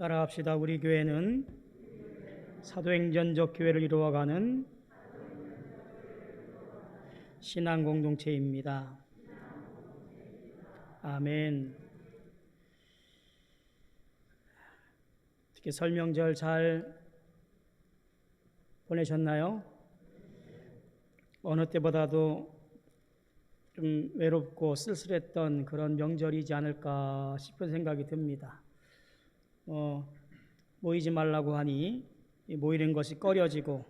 따라합시다. 우리 교회는 사도행전적 교회를 이루어가는 신앙 공동체입니다. 아멘. 어떻게 설명절 잘 보내셨나요? 어느 때보다도 좀 외롭고 쓸쓸했던 그런 명절이지 않을까 싶은 생각이 듭니다. 모이지 말라고 하니 모이는 것이 꺼려지고,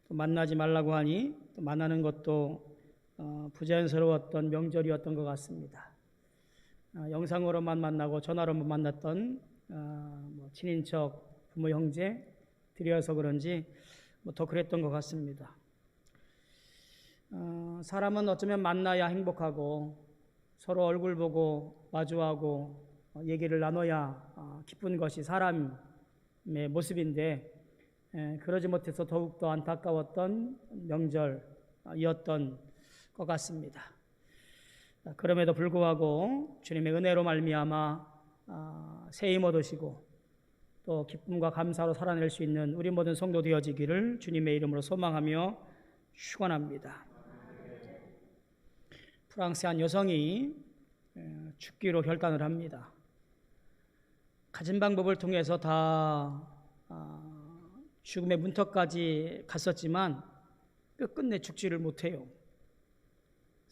또 만나지 말라고 하니 또 만나는 것도 부자연스러웠던 명절이었던 것 같습니다. 영상으로만 만나고 전화로만 만났던 친인척, 부모, 형제들이어서 그런지 더 그랬던 것 같습니다. 사람은 어쩌면 만나야 행복하고 서로 얼굴 보고 마주하고 얘기를 나눠야 기쁜 것이 사람의 모습인데, 그러지 못해서 더욱더 안타까웠던 명절이었던 것 같습니다. 그럼에도 불구하고 주님의 은혜로 말미암아 새 힘 얻으시고 또 기쁨과 감사로 살아낼 수 있는 우리 모든 성도 되어지기를 주님의 이름으로 소망하며 축원합니다. 프랑스의 한 여성이 죽기로 결단을 합니다. 가진 방법을 통해서 다 죽음의 문턱까지 갔었지만 끝끝내 죽지를 못해요.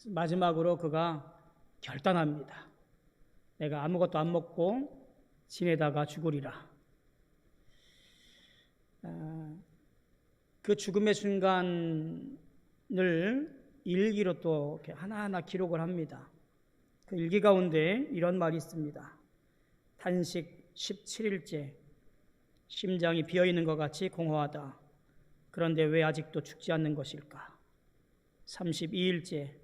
마지막으로 그가 결단합니다. 내가 아무것도 안 먹고 지내다가 죽으리라. 그 죽음의 순간을 일기로 또 이렇게 하나하나 기록을 합니다. 그 일기 가운데 이런 말이 있습니다. 탄식 17일째, 심장이 비어있는 것 같이 공허하다. 그런데 왜 아직도 죽지 않는 것일까? 32일째,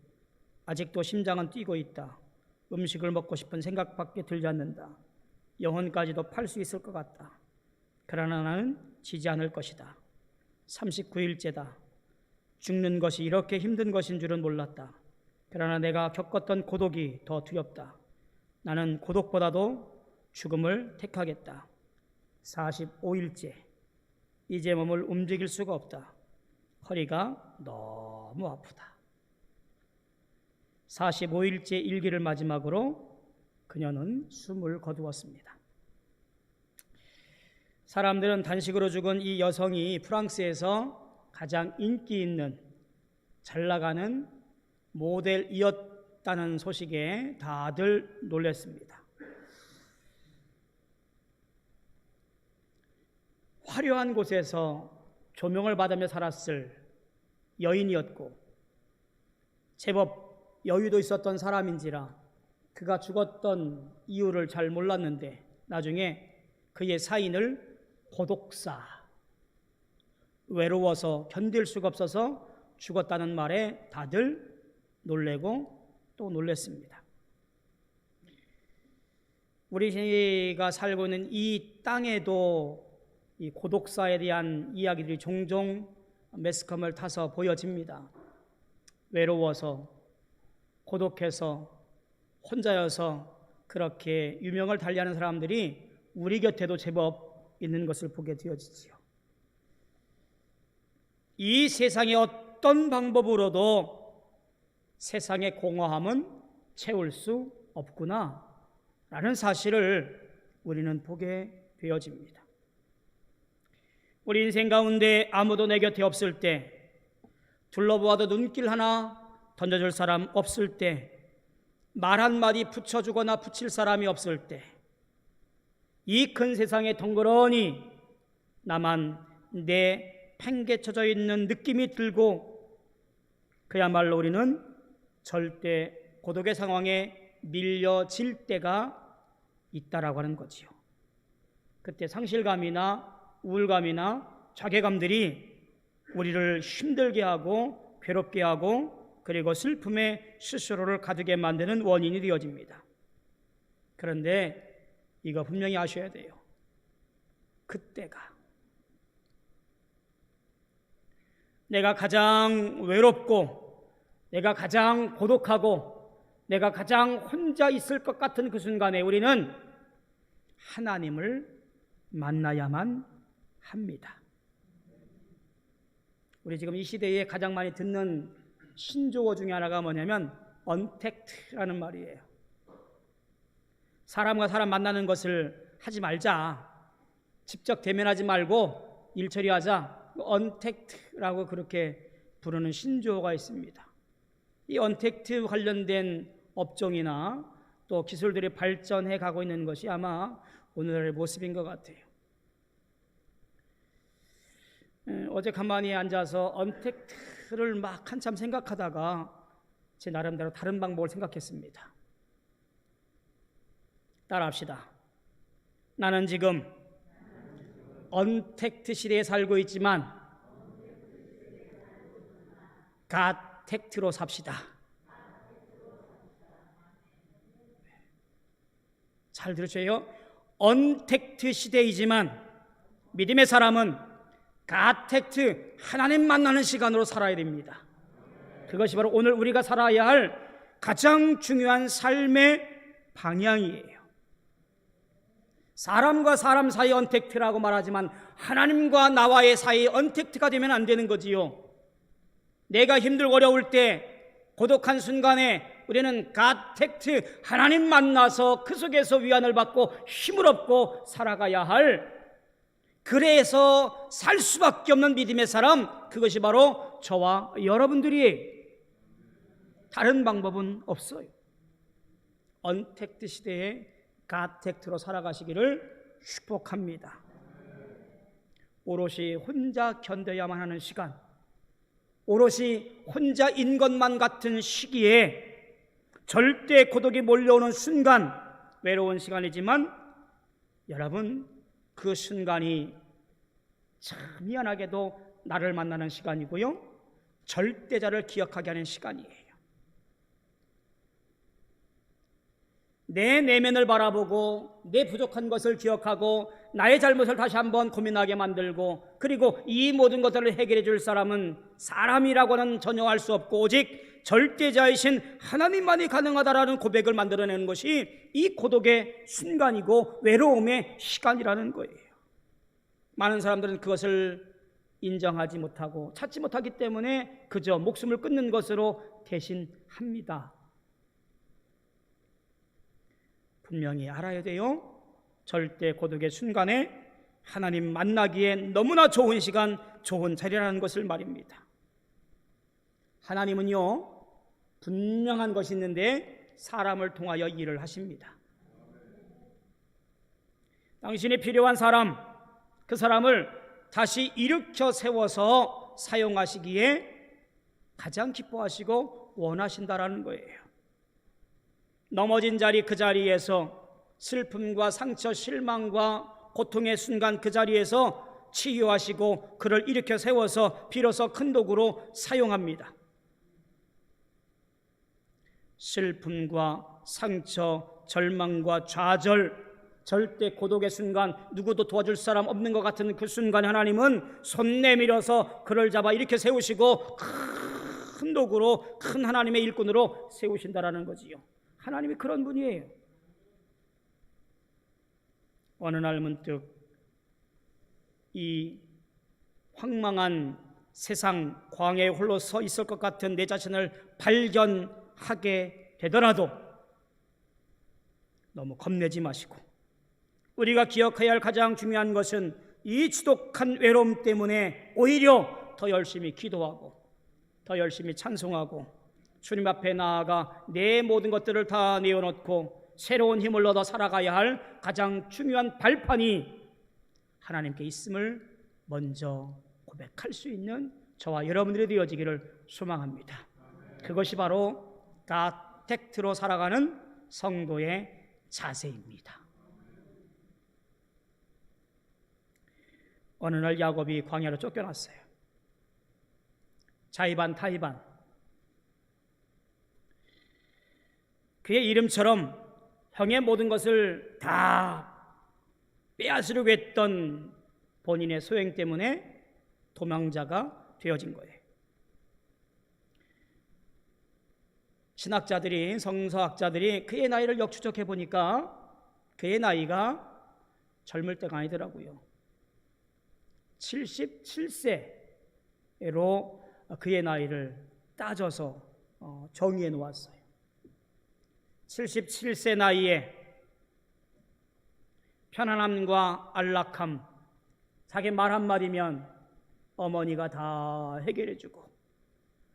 아직도 심장은 뛰고 있다. 음식을 먹고 싶은 생각밖에 들지 않는다. 영혼까지도 팔 수 있을 것 같다. 그러나 나는 지지 않을 것이다. 39일째다. 죽는 것이 이렇게 힘든 것인 줄은 몰랐다. 그러나 내가 겪었던 고독이 더 두렵다. 나는 고독보다도 죽음을 택하겠다. 45일째, 이제 몸을 움직일 수가 없다. 허리가 너무 아프다. 45일째 일기를 마지막으로 그녀는 숨을 거두었습니다. 사람들은 단식으로 죽은 이 여성이 프랑스에서 가장 인기 있는 잘 나가는 모델이었다는 소식에 다들 놀랐습니다. 화려한 곳에서 조명을 받으며 살았을 여인이었고 제법 여유도 있었던 사람인지라 그가 죽었던 이유를 잘 몰랐는데 나중에 그의 사인을 고독사, 외로워서 견딜 수가 없어서 죽었다는 말에 다들 놀래고 또 놀랐습니다. 우리가 살고 있는 이 땅에도 이 고독사에 대한 이야기들이 종종 매스컴을 타서 보여집니다. 외로워서, 고독해서, 혼자여서 그렇게 유명을 달리하는 사람들이 우리 곁에도 제법 있는 것을 보게 되어지지요. 이 세상의 어떤 방법으로도 세상의 공허함은 채울 수 없구나 라는 사실을 우리는 보게 되어집니다. 우리 인생 가운데 아무도 내 곁에 없을 때, 둘러보아도 눈길 하나 던져줄 사람 없을 때, 말 한마디 붙여주거나 붙일 사람이 없을 때, 이 큰 세상에 덩그러니 나만 내 팽개쳐져 있는 느낌이 들고 그야말로 우리는 절대 고독의 상황에 밀려질 때가 있다라고 하는 거지요. 그때 상실감이나 우울감이나 자괴감들이 우리를 힘들게 하고 괴롭게 하고 그리고 슬픔에 스스로를 가두게 만드는 원인이 되어집니다. 그런데 이거 분명히 아셔야 돼요. 그때가 내가 가장 외롭고 내가 가장 고독하고 내가 가장 혼자 있을 것 같은 그 순간에 우리는 하나님을 만나야만 합니다. 우리 지금 이 시대에 가장 많이 듣는 신조어 중에 하나가 뭐냐면 언택트라는 말이에요. 사람과 사람 만나는 것을 하지 말자, 직접 대면하지 말고 일 처리하자, 언택트라고 그렇게 부르는 신조어가 있습니다. 이 언택트 관련된 업종이나 또 기술들이 발전해 가고 있는 것이 아마 오늘의 모습인 것 같아요. 어제 가만히 앉아서 언택트를 막 한참 생각하다가 제 나름대로 다른 방법을 생각했습니다. 따라합시다. 나는 지금 언택트 시대에 살고 있지만 갓택트로 삽시다. 잘 들으셔요. 언택트 시대이지만 믿음의 사람은 갓택트, 하나님 만나는 시간으로 살아야 됩니다. 그것이 바로 오늘 우리가 살아야 할 가장 중요한 삶의 방향이에요. 사람과 사람 사이 언택트라고 말하지만 하나님과 나와의 사이 언택트가 되면 안 되는 거지요. 내가 힘들고 어려울 때, 고독한 순간에 우리는 갓택트, 하나님 만나서 그 속에서 위안을 받고 힘을 얻고 살아가야 할, 그래서 살 수밖에 없는 믿음의 사람, 그것이 바로 저와 여러분들이에요. 다른 방법은 없어요. 언택트 시대에 갓택트로 살아가시기를 축복합니다. 오롯이 혼자 견뎌야만 하는 시간, 오롯이 혼자인 것만 같은 시기에 절대 고독이 몰려오는 순간, 외로운 시간이지만 여러분, 그 순간이 참 미안하게도 나를 만나는 시간이고요, 절대자를 기억하게 하는 시간이에요. 내 내면을 바라보고 내 부족한 것을 기억하고 나의 잘못을 다시 한번 고민하게 만들고, 그리고 이 모든 것들을 해결해 줄 사람은 사람이라고는 전혀 할 수 없고 오직 절대자이신 하나님만이 가능하다라는 고백을 만들어내는 것이 이 고독의 순간이고 외로움의 시간이라는 거예요. 많은 사람들은 그것을 인정하지 못하고 찾지 못하기 때문에 그저 목숨을 끊는 것으로 대신합니다. 분명히 알아야 돼요. 절대 고독의 순간에 하나님 만나기에 너무나 좋은 시간, 좋은 자리라는 것을 말입니다. 하나님은요, 분명한 것이 있는데 사람을 통하여 일을 하십니다. 당신이 필요한 사람, 그 사람을 다시 일으켜 세워서 사용하시기에 가장 기뻐하시고 원하신다라는 거예요. 넘어진 자리, 그 자리에서 슬픔과 상처, 실망과 고통의 순간, 그 자리에서 치유하시고 그를 일으켜 세워서 비로소 큰 도구로 사용합니다. 슬픔과 상처, 절망과 좌절, 절대 고독의 순간, 누구도 도와줄 사람 없는 것 같은 그 순간, 하나님은 손 내밀어서 그를 잡아 이렇게 세우시고 큰 도구로, 큰 하나님의 일꾼으로 세우신다라는 거지요. 하나님이 그런 분이에요. 어느 날 문득 이 황망한 세상 광야에 홀로 서 있을 것 같은 내 자신을 발견하게 되더라도 너무 겁내지 마시고, 우리가 기억해야 할 가장 중요한 것은 이 지독한 외로움 때문에 오히려 더 열심히 기도하고 더 열심히 찬송하고 주님 앞에 나아가 내 모든 것들을 다 내어놓고 새로운 힘을 얻어 살아가야 할 가장 중요한 발판이 하나님께 있음을 먼저 고백할 수 있는 저와 여러분들이 되어지기를 소망합니다. 그것이 바로 갓택트로 살아가는 성도의 자세입니다. 어느 날 야곱이 광야로 쫓겨났어요. 자이반 타이반, 그의 이름처럼 형의 모든 것을 다 빼앗으려고 했던 본인의 소행 때문에 도망자가 되어진 거예요. 신학자들이, 성서학자들이 그의 나이를 역추적해 보니까 그의 나이가 젊을 때가 아니더라고요. 77세로 그의 나이를 따져서 정의해 놓았어요. 77세 나이에 편안함과 안락함, 자기 말 한마디면 어머니가 다 해결해주고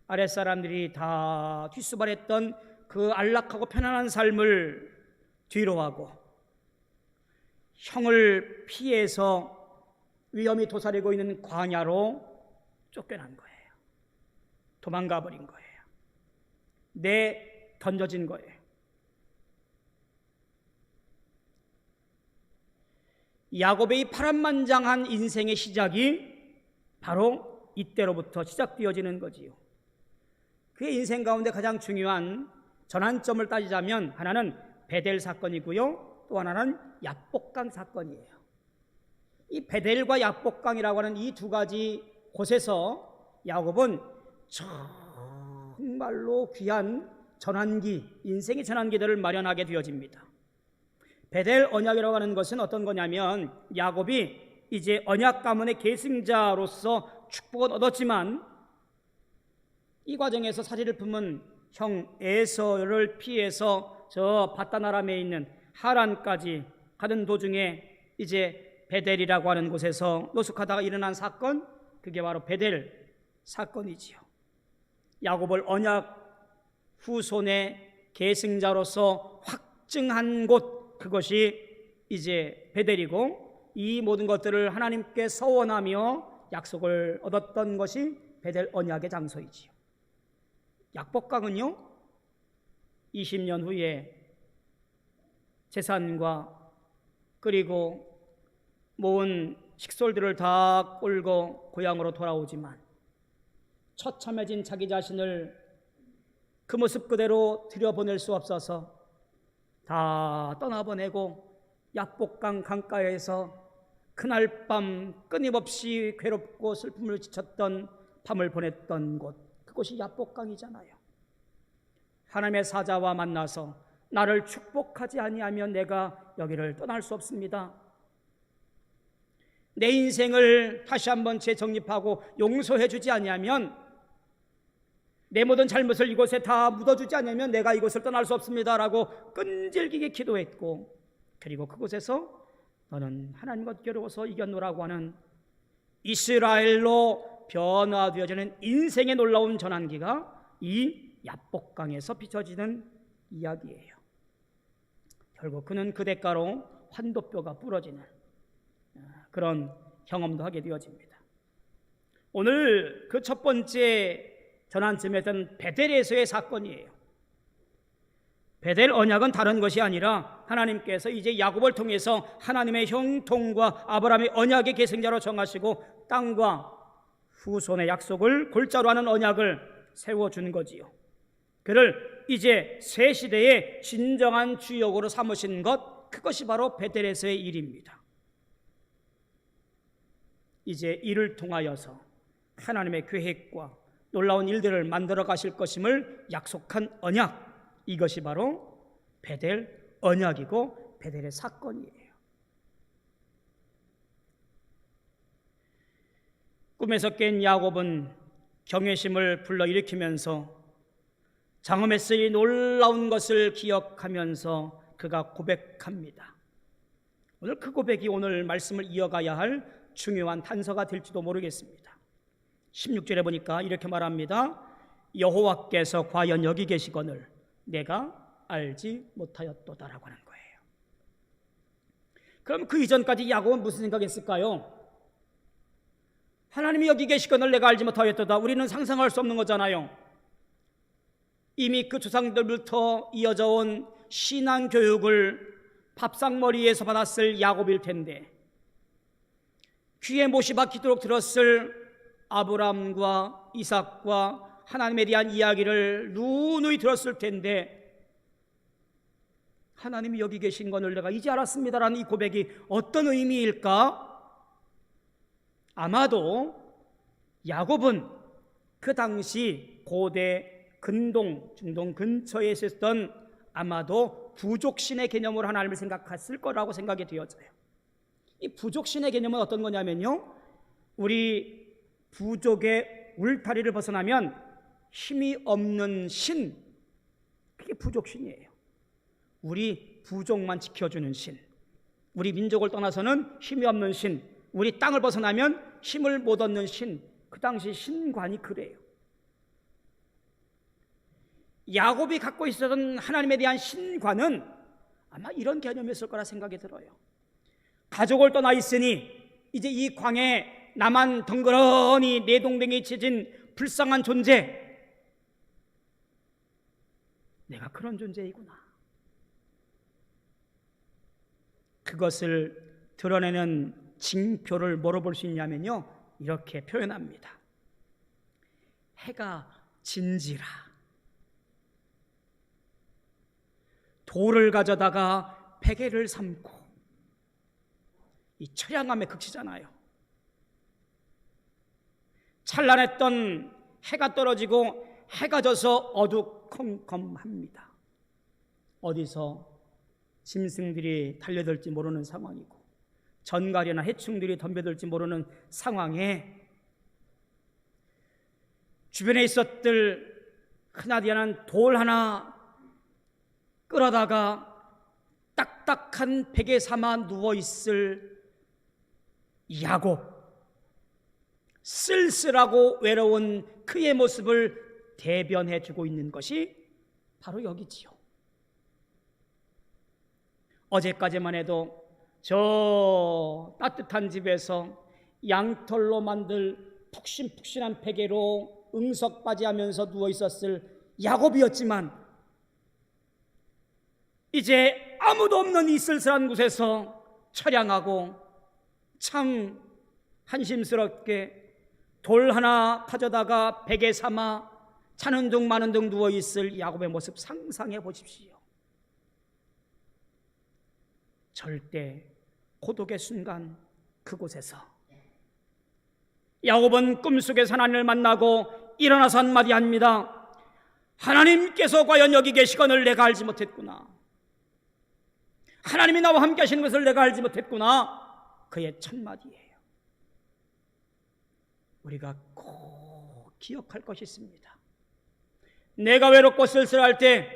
아랫사람들이 다 뒷수발했던 그 안락하고 편안한 삶을 뒤로하고 형을 피해서 위험이 도사리고 있는 광야로 쫓겨난 거예요. 도망가 버린 거예요. 던져진 거예요. 야곱의 이 파란만장한 인생의 시작이 바로 이때로부터 시작되어지는 거지요. 그의 인생 가운데 가장 중요한 전환점을 따지자면 하나는 베델 사건이고요, 또 하나는 야복강 사건이에요. 이 베델과 야복강이라고 하는 이 두 가지 곳에서 야곱은 정말로 귀한 전환기, 인생의 전환기들을 마련하게 되어집니다. 베델 언약이라고 하는 것은 어떤 거냐면 야곱이 이제 언약 가문의 계승자로서 축복을 얻었지만 이 과정에서 사리를 품은 형 에서를 피해서 저 바다나람에 있는 하란까지 가는 도중에 이제 베델이라고 하는 곳에서 노숙하다가 일어난 사건, 그게 바로 베델 사건이지요. 야곱을 언약 후손의 계승자로서 확증한 곳, 그것이 이제 베델이고 이 모든 것들을 하나님께 서원하며 약속을 얻었던 것이 베델 언약의 장소이지요. 야복강은요 20년 후에 재산과 그리고 모은 식솔들을 다 끌고 고향으로 돌아오지만 처참해진 자기 자신을 그 모습 그대로 들여보낼 수 없어서 다 떠나보내고 야복강 강가에서 그날 밤 끊임없이 괴롭고 슬픔을 지쳤던 밤을 보냈던 곳, 그곳이 야복강이잖아요. 하나님의 사자와 만나서 나를 축복하지 아니하면 내가 여기를 떠날 수 없습니다. 내 인생을 다시 한번 재정립하고 용서해 주지 아니하면, 내 모든 잘못을 이곳에 다 묻어주지 않으면 내가 이곳을 떠날 수 없습니다 라고 끈질기게 기도했고, 그리고 그곳에서 너는 하나님과 겨루어서 이겼노라고 하는 이스라엘로 변화되어지는 인생의 놀라운 전환기가 이 야복강에서 비춰지는 이야기예요. 결국 그는 그 대가로 환도뼈가 부러지는 그런 경험도 하게 되어집니다. 오늘 그 첫 번째 전환점이었던 베델에서의 사건이에요. 베델 언약은 다른 것이 아니라 하나님께서 이제 야곱을 통해서 하나님의 형통과 아브라함의 언약의 계승자로 정하시고 땅과 후손의 약속을 골자로 하는 언약을 세워준 거지요. 그를 이제 새 시대의 진정한 주역으로 삼으신 것, 그것이 바로 베델에서의 일입니다. 이제 이를 통하여서 하나님의 계획과 놀라운 일들을 만들어 가실 것임을 약속한 언약, 이것이 바로 베델 언약이고 베델의 사건이에요. 꿈에서 깬 야곱은 경외심을 불러일으키면서 장엄에서의 놀라운 것을 기억하면서 그가 고백합니다. 오늘 그 고백이 오늘 말씀을 이어가야 할 중요한 단서가 될지도 모르겠습니다. 16절에 보니까 이렇게 말합니다. 여호와께서 과연 여기 계시거늘 내가 알지 못하였도다라고 하는 거예요. 그럼 그 이전까지 야곱은 무슨 생각했을까요? 하나님이 여기 계시거늘 내가 알지 못하였도다, 우리는 상상할 수 없는 거잖아요. 이미 그 조상들부터 이어져 온 신앙 교육을 밥상머리에서 받았을 야곱일 텐데, 귀에 못이 박히도록 들었을 아브라함과 이삭과 하나님에 대한 이야기를 누누이 들었을 텐데, 하나님이 여기 계신 것을 내가 이제 알았습니다라는 이 고백이 어떤 의미일까? 아마도 야곱은 그 당시 고대 근동, 중동 근처에 있었던 아마도 부족신의 개념으로 하나님을 생각했을 거라고 생각이 되어져요. 이 부족신의 개념은 어떤 거냐면요, 우리 부족의 울타리를 벗어나면 힘이 없는 신, 그게 부족신이에요. 우리 부족만 지켜주는 신, 우리 민족을 떠나서는 힘이 없는 신, 우리 땅을 벗어나면 힘을 못 얻는 신, 그 당시 신관이 그래요. 야곱이 갖고 있었던 하나님에 대한 신관은 아마 이런 개념이었을 거라 생각이 들어요. 가족을 떠나 있으니 이제 이 광에 나만 덩그러니 내동댕이 쳐진 불쌍한 존재, 내가 그런 존재이구나. 그것을 드러내는 징표를 뭐로 볼 수 있냐면요, 이렇게 표현합니다. 해가 진지라. 돌을 가져다가 베개를 삼고, 이 처량함의 극치잖아요. 찬란했던 해가 떨어지고 해가 져서 어두컴컴합니다. 어디서 짐승들이 달려들지 모르는 상황이고 전갈이나 해충들이 덤벼들지 모르는 상황에 주변에 있었던 흔하디하는 돌 하나 끌어다가 딱딱한 베개 삼아 누워있을 야곱, 쓸쓸하고 외로운 그의 모습을 대변해 주고 있는 것이 바로 여기지요. 어제까지만 해도 저 따뜻한 집에서 양털로 만들 푹신푹신한 베개로 응석바지하면서 누워있었을 야곱이었지만, 이제 아무도 없는 이 쓸쓸한 곳에서 처량하고 참 한심스럽게 돌 하나 가져다가 베개 삼아 자는 둥 마는 둥 누워있을 야곱의 모습 상상해 보십시오. 절대 고독의 순간, 그곳에서 야곱은 꿈속에서 하나님을 만나고 일어나서 한마디 합니다. 하나님께서 과연 여기 계시거늘 내가 알지 못했구나. 하나님이 나와 함께 하시는 것을 내가 알지 못했구나. 그의 첫마디예요. 우리가 꼭 기억할 것이 있습니다. 내가 외롭고 쓸쓸할 때,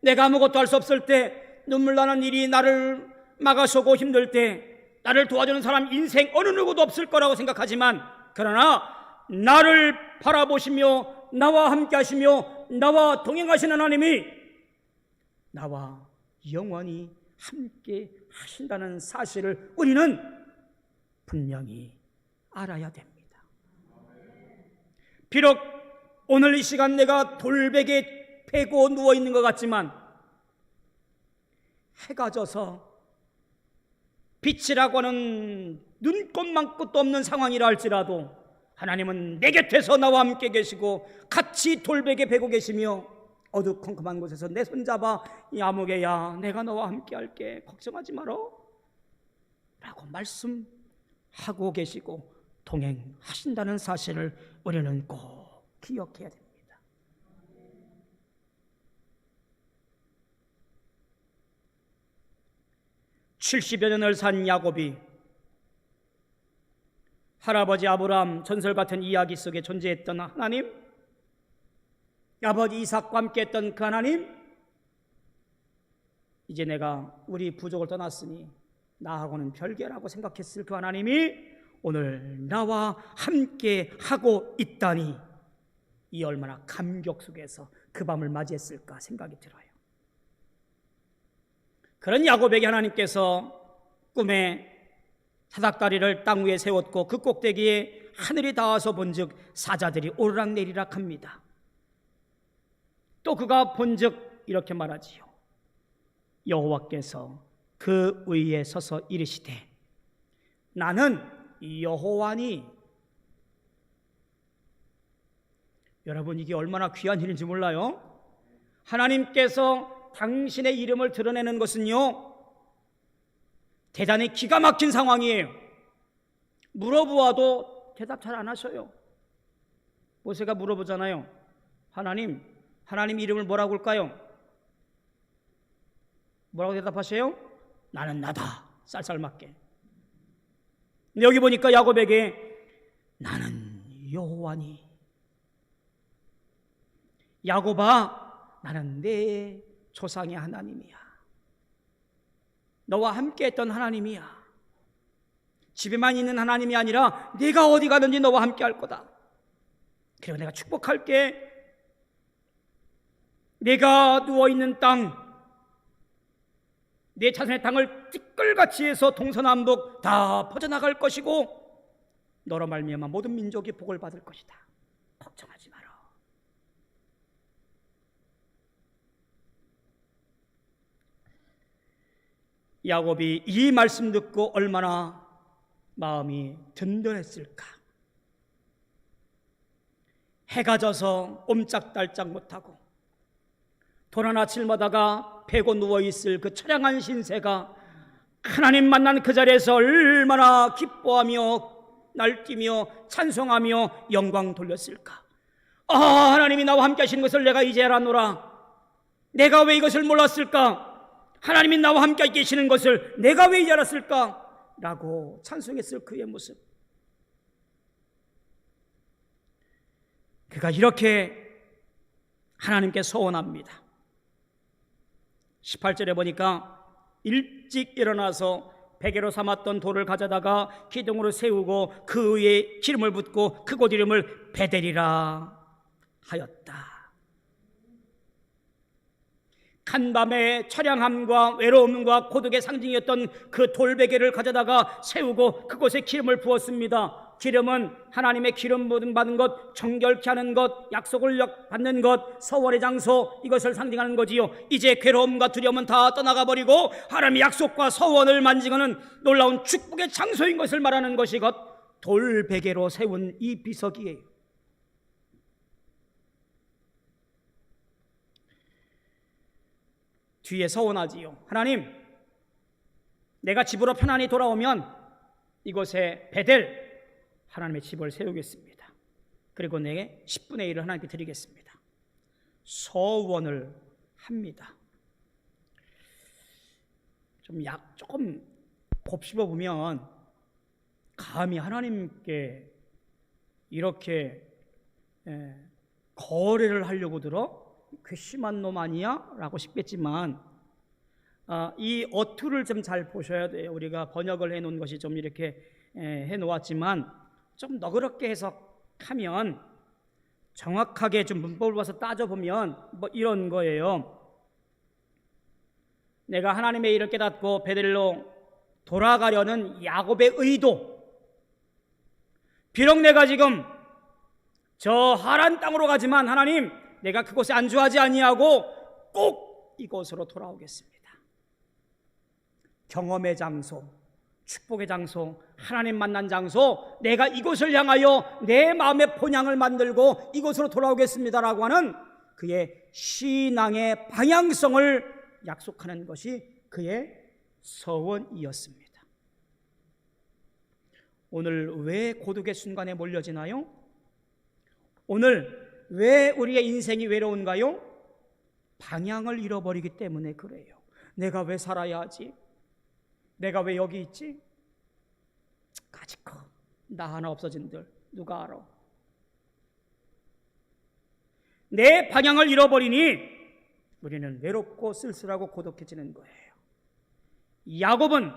내가 아무것도 할 수 없을 때, 눈물 나는 일이 나를 막아서고 힘들 때 나를 도와주는 사람 인생 어느 누구도 없을 거라고 생각하지만, 그러나 나를 바라보시며 나와 함께 하시며 나와 동행하시는 하나님이 나와 영원히 함께 하신다는 사실을 우리는 분명히 알아야 됩니다. 비록 오늘 이 시간 내가 돌베개 패고 누워있는 것 같지만, 해가 져서 빛이라고 하는 눈꼽만큼도 없는 상황이라 할지라도 하나님은 내 곁에서 나와 함께 계시고 같이 돌베개 베고 계시며 어두컴컴한 곳에서 내 손잡아 야무개야 내가 너와 함께 할게 걱정하지 말어 라고 말씀하고 계시고 동행하신다는 사실을 우리는 꼭 기억해야 됩니다. (70여) 년을 산 야곱이 할아버지 아브라함 전설 같은 이야기 속에 존재했던 하나님, 아버지 이삭과 함께 했던 그 하나님, 이제 내가 우리 부족을 떠났으니 나하고는 별개라고 생각했을 그 하나님이 오늘 나와 함께 하고 있다니, 이 얼마나 감격 속에서 그 밤을 맞이했을까 생각이 들어요. 그런 야곱에게 하나님께서 꿈에 사닥다리를 땅 위에 세웠고 그 꼭대기에 하늘이 닿아서 본즉 사자들이 오르락내리락 합니다. 또 그가 본즉 이렇게 말하지요. 여호와께서 그 위에 서서 이르시되 나는 여호와니. 여러분, 이게 얼마나 귀한 일인지 몰라요? 하나님께서 당신의 이름을 드러내는 것은요, 대단히 기가 막힌 상황이에요. 물어보아도 대답 잘 안 하셔요. 모세가 물어보잖아요. 하나님 이름을 뭐라고 할까요? 뭐라고 대답하세요? 나는 나다. 쌀쌀맞게. 근데 여기 보니까 야곱에게 나는 여호와니, 야곱아 나는 내 조상의 하나님이야. 너와 함께 했던 하나님이야. 집에만 있는 하나님이 아니라 네가 어디 가든지 너와 함께 할 거다. 그리고 내가 축복할게. 내가 누워있는 땅, 내 자손의 땅을 띠끌같이 해서 동서남북 다 퍼져나갈 것이고 너로 말미암아 모든 민족이 복을 받을 것이다. 걱정하지 마라. 야곱이 이 말씀 듣고 얼마나 마음이 든든했을까. 해가 져서 옴짝달짝 못하고 도라나 칠마다가 베고 누워있을 그 처량한 신세가 하나님 만난 그 자리에서 얼마나 기뻐하며 날뛰며 찬송하며 영광 돌렸을까. 하나님이 나와 함께 하신 것을 내가 이제 알았노라. 내가 왜 이것을 몰랐을까. 하나님이 나와 함께 계시는 것을 내가 왜 이제 알았을까 라고 찬송했을 그의 모습. 그가 이렇게 하나님께 소원합니다. 18절에 보니까 일찍 일어나서 베개로 삼았던 돌을 가져다가 기둥으로 세우고 그 위에 기름을 붓고 그곳 이름을 베델이라 하였다. 간밤의 처량함과 외로움과 고독의 상징이었던 그 돌베개를 가져다가 세우고 그곳에 기름을 부었습니다. 기름은 하나님의 기름 부음 받은 것, 정결케 하는 것, 약속을 받는 것, 서원의 장소, 이것을 상징하는 거지요. 이제 괴로움과 두려움은 다 떠나가 버리고 하나님의 약속과 서원을 만지고는 놀라운 축복의 장소인 것을 말하는 것이 곧 돌베개로 세운 이 비석이에요. 뒤에 서원하지요. 하나님, 내가 집으로 편안히 돌아오면 이곳에 베델, 하나님의 집을 세우겠습니다. 그리고 내게 10분의 1을 하나님께 드리겠습니다. 서원을 합니다. 조금 곱씹어 보면 감히 하나님께 이렇게 거래를 하려고 들어? 괘씸한 놈 아니야? 라고 싶겠지만 이 어투를 좀 잘 보셔야 돼요. 우리가 번역을 해놓은 것이 좀 이렇게 해놓았지만 좀 너그럽게 해석하면 정확하게 좀 문법을 봐서 따져보면 뭐 이런 거예요. 내가 하나님의 일을 깨닫고 베델로 돌아가려는 야곱의 의도, 비록 내가 지금 저 하란 땅으로 가지만 하나님, 내가 그곳에 안주하지 아니하고 꼭 이곳으로 돌아오겠습니다. 경험의 장소, 축복의 장소, 하나님 만난 장소, 내가 이곳을 향하여 내 마음의 본향을 만들고 이곳으로 돌아오겠습니다라고 하는 그의 신앙의 방향성을 약속하는 것이 그의 서원이었습니다. 오늘 왜 고독의 순간에 몰려지나요? 오늘 왜 우리의 인생이 외로운가요? 방향을 잃어버리기 때문에 그래요. 내가 왜 살아야 하지? 내가 왜 여기 있지? 가지코 나 하나 없어진들 누가 알아? 내 방향을 잃어버리니 우리는 외롭고 쓸쓸하고 고독해지는 거예요. 야곱은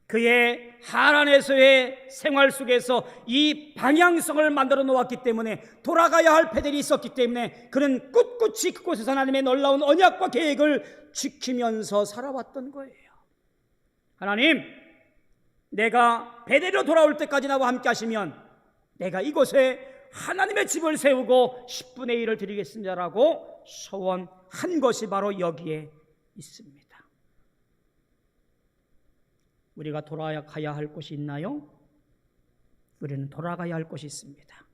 그의 하란에서의 생활 속에서 이 방향성을 만들어 놓았기 때문에, 돌아가야 할 베델이 있었기 때문에 그는 꿋꿋이 그곳에서 하나님의 놀라운 언약과 계획을 지키면서 살아왔던 거예요. 하나님, 내가 베델로 돌아올 때까지 나와 함께 하시면 내가 이곳에 하나님의 집을 세우고 10분의 1을 드리겠습니다라고 소원한 것이 바로 여기에 있습니다. 우리가 돌아가야 할 곳이 있나요? 우리는 돌아가야 할 곳이 있습니다.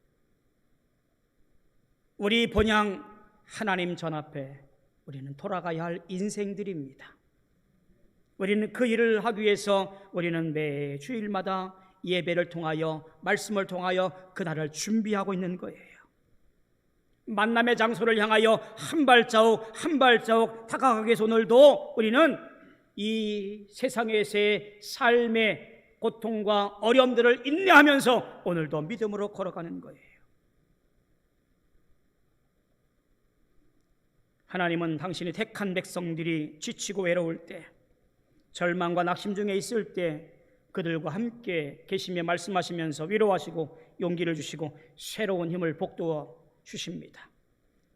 우리 본향 하나님 전 앞에 우리는 돌아가야 할 인생들입니다. 우리는 그 일을 하기 위해서 우리는 매 주일마다 예배를 통하여 말씀을 통하여 그날을 준비하고 있는 거예요. 만남의 장소를 향하여 한 발자국 한 발자국 다가가기 위해서 오늘도 우리는 이 세상에서의 삶의 고통과 어려움들을 인내하면서 오늘도 믿음으로 걸어가는 거예요. 하나님은 당신이 택한 백성들이 지치고 외로울 때, 절망과 낙심 중에 있을 때 그들과 함께 계시며 말씀하시면서 위로하시고 용기를 주시고 새로운 힘을 북돋워 주십니다.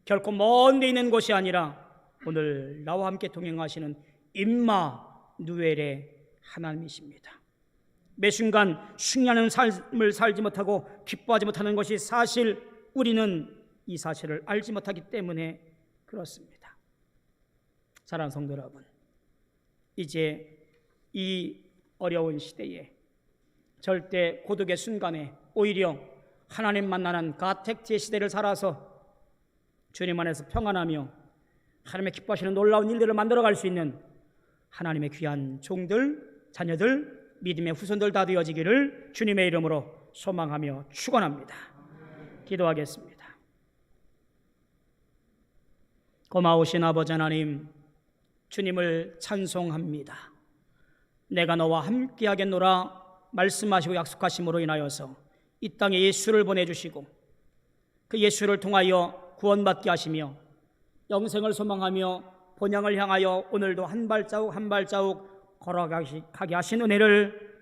결코 먼 데 있는 곳이 아니라 오늘 나와 함께 동행하시는 임마누엘의 하나님이십니다. 매 순간 승리하는 삶을 살지 못하고 기뻐하지 못하는 것이 사실, 우리는 이 사실을 알지 못하기 때문에 그렇습니다. 사랑하는 성도 여러분, 이제 이 어려운 시대에 절대 고독의 순간에 오히려 하나님 만나는 가택지의 시대를 살아서 주님 안에서 평안하며 하나님의 기뻐하시는 놀라운 일들을 만들어갈 수 있는 하나님의 귀한 종들, 자녀들, 믿음의 후손들 다 되어지기를 주님의 이름으로 소망하며 축원합니다. 기도하겠습니다. 고마우신 아버지 하나님, 주님을 찬송합니다. 내가 너와 함께하겠노라 말씀하시고 약속하심으로 인하여서 이 땅에 예수를 보내주시고 그 예수를 통하여 구원받게 하시며 영생을 소망하며 본향을 향하여 오늘도 한 발자국 한 발자국 걸어가게 하신 은혜를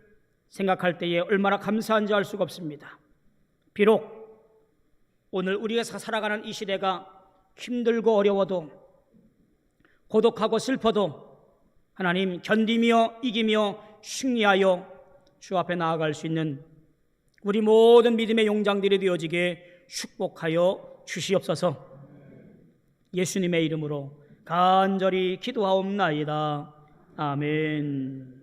생각할 때에 얼마나 감사한지 알 수가 없습니다. 비록 오늘 우리가 살아가는 이 시대가 힘들고 어려워도, 고독하고 슬퍼도 하나님 견디며 이기며 승리하여 주 앞에 나아갈 수 있는 우리 모든 믿음의 용장들이 되어지게 축복하여 주시옵소서. 예수님의 이름으로 간절히 기도하옵나이다. 아멘.